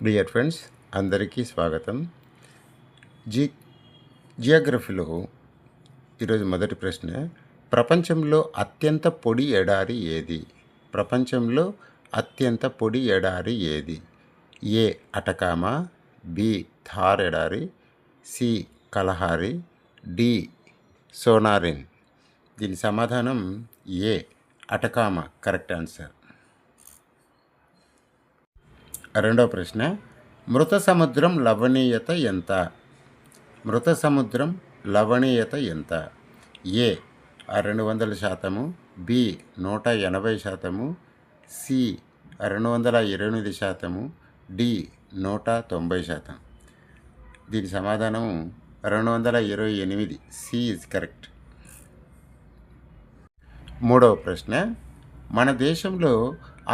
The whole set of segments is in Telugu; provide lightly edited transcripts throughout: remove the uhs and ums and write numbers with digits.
డియర్ ఫ్రెండ్స్, అందరికీ స్వాగతం. జీ జియోగ్రఫీలో ఈరోజు మొదటి ప్రశ్న, ప్రపంచంలో అత్యంత పొడి ఎడారి ఏది? ప్రపంచంలో అత్యంత పొడి ఎడారి ఏది? ఏ అటకామా, బి థార్ ఎడారి, సి కలహారి, డి సోనారిన్. దీని సమాధానం ఏ అటకామా కరెక్ట్ ఆన్సర్. రెండవ ప్రశ్న, మృత సముద్రం లవణీయత ఎంత? మృత సముద్రం లవణీయత ఎంత? A 200%, B 180%, C 228%, D 190%. దీని సమాధానం 228. C is correct. మూడవ ప్రశ్న, మన దేశంలో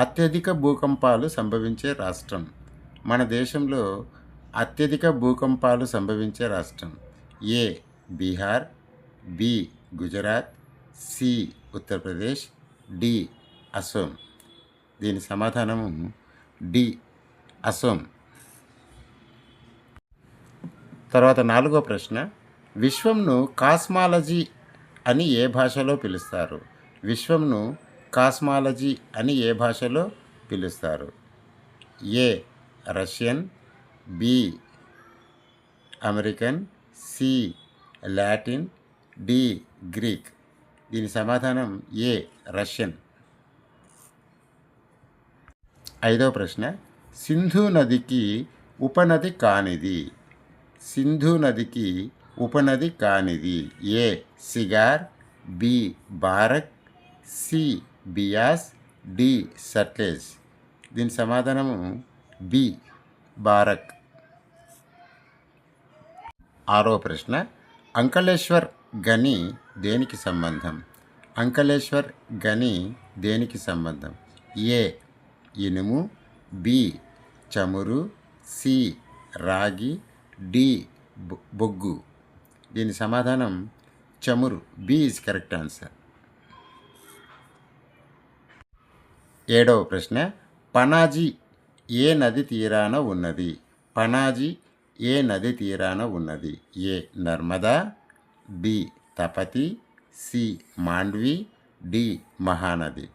అత్యధిక భూకంపాలు సంభవించే రాష్ట్రం. మన దేశంలో అత్యధిక భూకంపాలు సంభవించే రాష్ట్రం. A Bihar, B Gujarat, C Uttar Pradesh, D Assam. దీని సమాధానము డి అసోం. తర్వాత నాలుగో ప్రశ్న, విశ్వంను కాస్మాలజీ అని ఏ భాషలో పిలుస్తారు? విశ్వంను కాస్మాలజీ అని ఏ భాషలో పిలుస్తారు? A Russian, B American, C Latin, D Greek. దీని సమాధానం ఏ రష్యన్. ఐదవ ప్రశ్న, సింధు నదికి ఉపనది కానిది. సింధు నదికి ఉపనది కానిది. A Shigar, B Barak, C Beas, D Sutlej. దీని సమాధానము బి బారక్. ఆరో ప్రశ్న, అంకలేశ్వర్ గని దేనికి సంబంధం? అంకలేశ్వర్ గని దేనికి సంబంధం? ఏ ఇనుము, బి చమురు, సి రాగి, డి బొగ్గు. దీని సమాధానం చమురు. B is correct answer. ఏడవ ప్రశ్న, పనాజీ ఏ నది తీరాన ఉన్నది? పనాజీ ఏ నది తీరాన ఉన్నది? A Narmada, B Tapti, C Mandovi, D Mahanadi.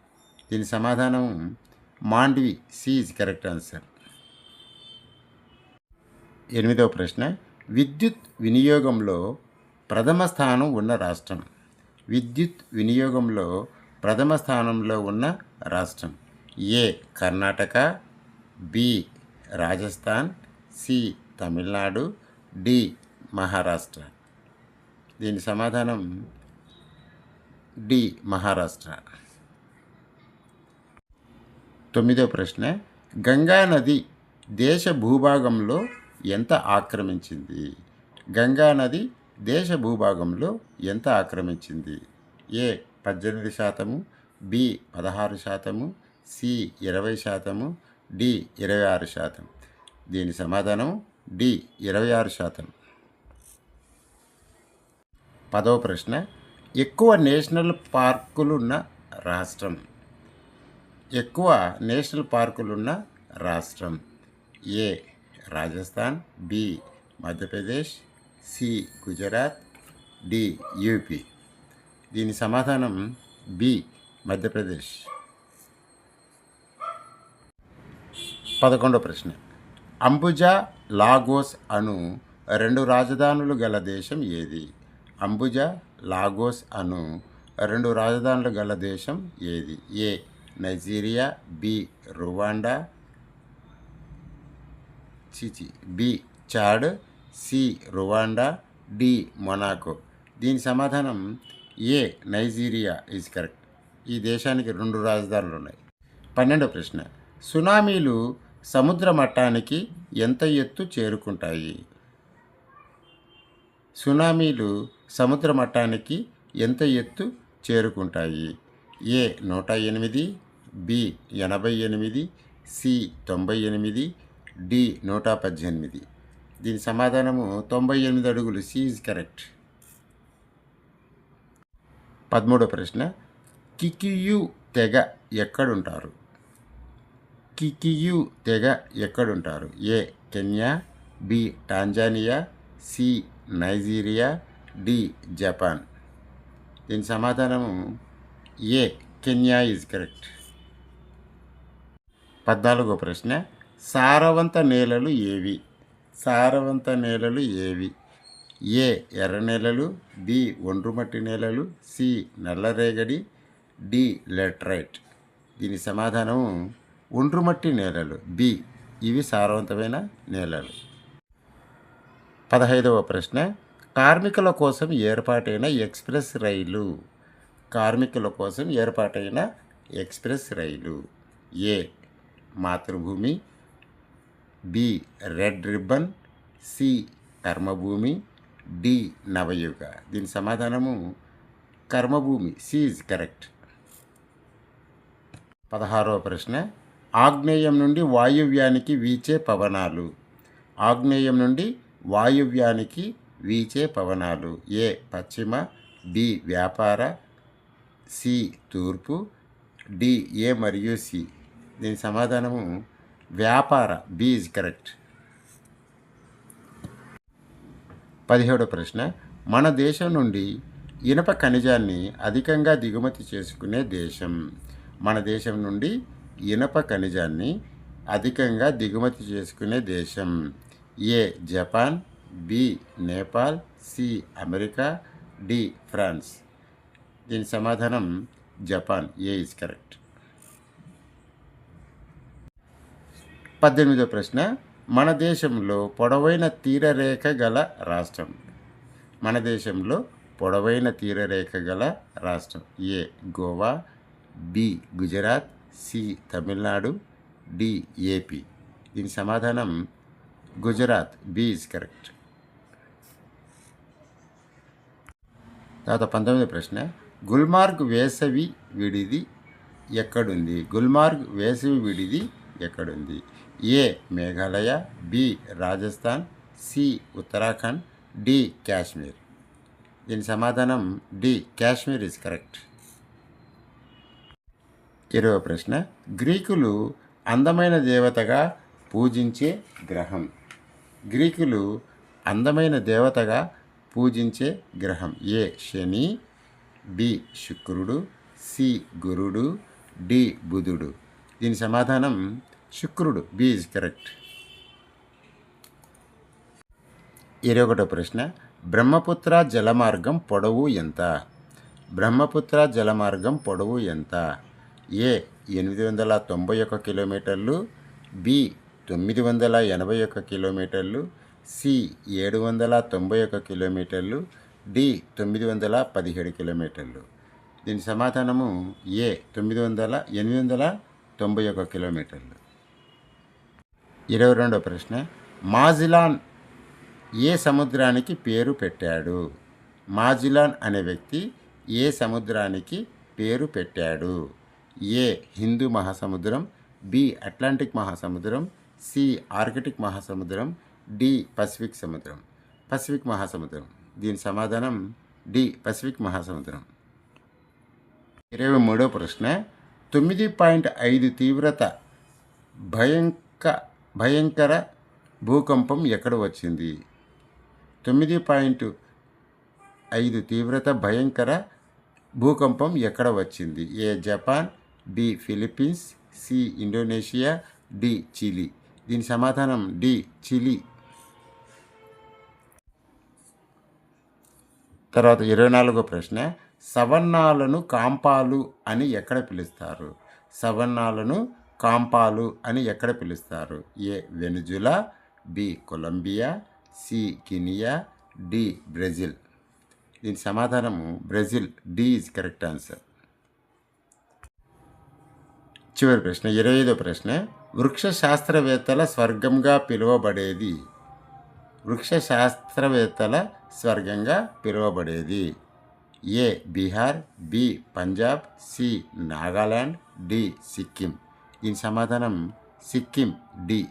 దీని సమాధానం Mandovi. C is correct answer. ఎనిమిదవ ప్రశ్న, విద్యుత్ వినియోగంలో ప్రథమ స్థానం ఉన్న రాష్ట్రం. విద్యుత్ వినియోగంలో ప్రథమ స్థానంలో ఉన్న రాష్ట్రం. A Karnataka, B Rajasthan, C Tamil Nadu, D Maharashtra. దీని సమాధానం డి మహారాష్ట్ర. తొమ్మిదవ ప్రశ్న, గంగా నది దేశ భూభాగంలో ఎంత ఆక్రమించింది? గంగా నది దేశ భూభాగంలో ఎంత ఆక్రమించింది? ఏ 18%, బి 16%, సి 20%, డి 26%. దీని సమాధానం డి 26%. పదవ ప్రశ్న, ఎక్కువ నేషనల్ పార్కులున్న రాష్ట్రం. ఎక్కువ నేషనల్ పార్కులున్న రాష్ట్రం. A Rajasthan, B Madhya Pradesh, C Gujarat, D UP. దీని సమాధానం బి మధ్యప్రదేశ్. 11వ ప్రశ్న, అంబుజా లాగోస్ అను రెండు రాజధానులు గల దేశం ఏది? అంబుజా లాగోస్ అను రెండు రాజధానులు గల దేశం ఏది? A Nigeria, B Rwanda, B Chad, C Rwanda, D Monaco. దీని సమాధానం ఏ నైజీరియా ఈజ్ కరెక్ట్. ఈ దేశానికి రెండు రాజధానులు ఉన్నాయి. 12వ ప్రశ్న, సునామీలు సముద్ర మట్టానికి ఎంత ఎత్తు చేరుకుంటాయి? సునామీలు సముద్ర మట్టానికి ఎంత ఎత్తు చేరుకుంటాయి? ఏ 108, బి 88, సి 98, డి 118. దీని సమాధానము 98 అడుగులు. C is correct. 13వ ప్రశ్న, కికియు తెగ ఎక్కడుంటారు? కికియు తెగ ఎక్కడుంటారు? A Kenya, B Tanzania, C Nigeria, D Japan. దీని సమాధానము ఏ కెన్యా ఈజ్ కరెక్ట్. 14వ ప్రశ్న, సారవంత నేలలు ఏవి? సారవంత నేలలు ఏవి? ఏ ఎర్ర నేలలు, బి ఒండ్రుమట్టి నేలలు, సి నల్లరేగడి, డి లెట్రైట్. దీని సమాధానము ఒండ్రుమట్టి నేలలు, బి. ఇవి సారవంతమైన నేలలు. 15వ ప్రశ్న, కార్మికుల కోసం ఏర్పాటైన ఎక్స్ప్రెస్ రైలు. కార్మికుల కోసం ఏర్పాటైన ఎక్స్ప్రెస్ రైలు. A Matribhumi, B red ribbon, C Karmabhoomi, D Navayuga. దీని సమాధానము కర్మభూమి, సి ఈజ్ కరెక్ట్. 16వ ప్రశ్న, ఆగ్నేయం నుండి వాయువ్యానికి వీచే పవనాలు. ఆగ్నేయం నుండి వాయువ్యానికి వీచే పవనాలు. ఏ పశ్చిమ, బి వ్యాపార, సి తూర్పు, డి ఏ మరియు సి. దీని సమాధానము వ్యాపార, బి ఈజ్ కరెక్ట్. 17వ ప్రశ్న, మన దేశం నుండి ఇనప ఖనిజాన్ని అధికంగా దిగుమతి చేసుకునే దేశం. మన దేశం నుండి ఇనప ఖనిజాన్ని అధికంగా దిగుమతి చేసుకునే దేశం. A Japan, B Nepal, C America, D France. దీని సమాధానం జపాన్, ఏ ఈజ్ కరెక్ట్. 18వ ప్రశ్న, మన దేశంలో పొడవైన తీరరేఖ గల రాష్ట్రం. మన దేశంలో పొడవైన తీరరేఖ గల రాష్ట్రం. A Goa, B Gujarat, C Tamil Nadu, D AP. దీని సమాధానం గుజరాత్, బి ఈజ్ కరెక్ట్. తర్వాత 19వ ప్రశ్న, గుల్మార్గ్ వేసవి విడిది ఎక్కడుంది? గుల్మార్గ్ వేసవి విడిది ఎక్కడుంది? A Meghalaya, B Rajasthan, C Uttarakhand, D Kashmir. దీని సమాధానం డి కాశ్మీర్ ఈజ్ కరెక్ట్. 20వ ప్రశ్న, గ్రీకులు అందమైన దేవతగా పూజించే గ్రహం. గ్రీకులు అందమైన దేవతగా పూజించే గ్రహం. ఏ శని, బి శుక్రుడు, సి గురుడు, డి బుధుడు. దీని సమాధానం శుక్రుడు, బి ఈజ్ కరెక్ట్. 21వ ప్రశ్న, బ్రహ్మపుత్ర జలమార్గం పొడవు ఎంత? బ్రహ్మపుత్ర జలమార్గం పొడవు ఎంత? ఏ 891 కిలోమీటర్లు, బి 981 కిలోమీటర్లు, సి 791 కిలోమీటర్లు, డి 917 కిలోమీటర్లు. దీని సమాధానము ఏ 891 కిలోమీటర్లు. 22వ ప్రశ్న, మాజిలాన్ ఏ సముద్రానికి పేరు పెట్టాడు? మాజిలాన్ అనే వ్యక్తి ఏ సముద్రానికి పేరు పెట్టాడు? ఏ హిందూ మహాసముద్రం, బి అట్లాంటిక్ మహాసముద్రం, సి ఆర్కిటిక్ మహాసముద్రం, డి పసిఫిక్ సముద్రం. పసిఫిక్ మహాసముద్రం. దీని సమాధానం డి పసిఫిక్ మహాసముద్రం. 23వ ప్రశ్న, 9.5 తీవ్రత భయంకర భూకంపం ఎక్కడ వచ్చింది? 9.5 తీవ్రత భయంకర భూకంపం ఎక్కడ వచ్చింది? A Japan, B Philippines, C Indonesia, D Chile. దీని సమాధానం డి చిలీ. తర్వాత 24వ ప్రశ్న, సవర్ణాలను కాంపాలు అని ఎక్కడ పిలుస్తారు? సవర్ణాలను కాంపాలు అని ఎక్కడ పిలుస్తారు? A Venezuela, B Colombia, C Guinea, D Brazil. దీని సమాధానము Brazil, D is correct answer. చివరి ప్రశ్న 25వ ప్రశ్న, వృక్ష శాస్త్రవేత్తల స్వర్గంగా పిలువబడేది. వృక్ష శాస్త్రవేత్తల స్వర్గంగా పిలువబడేది. A Bihar, B Punjab, C Nagaland, D Sikkim. దీని సమాధానం సిక్కిం, డి.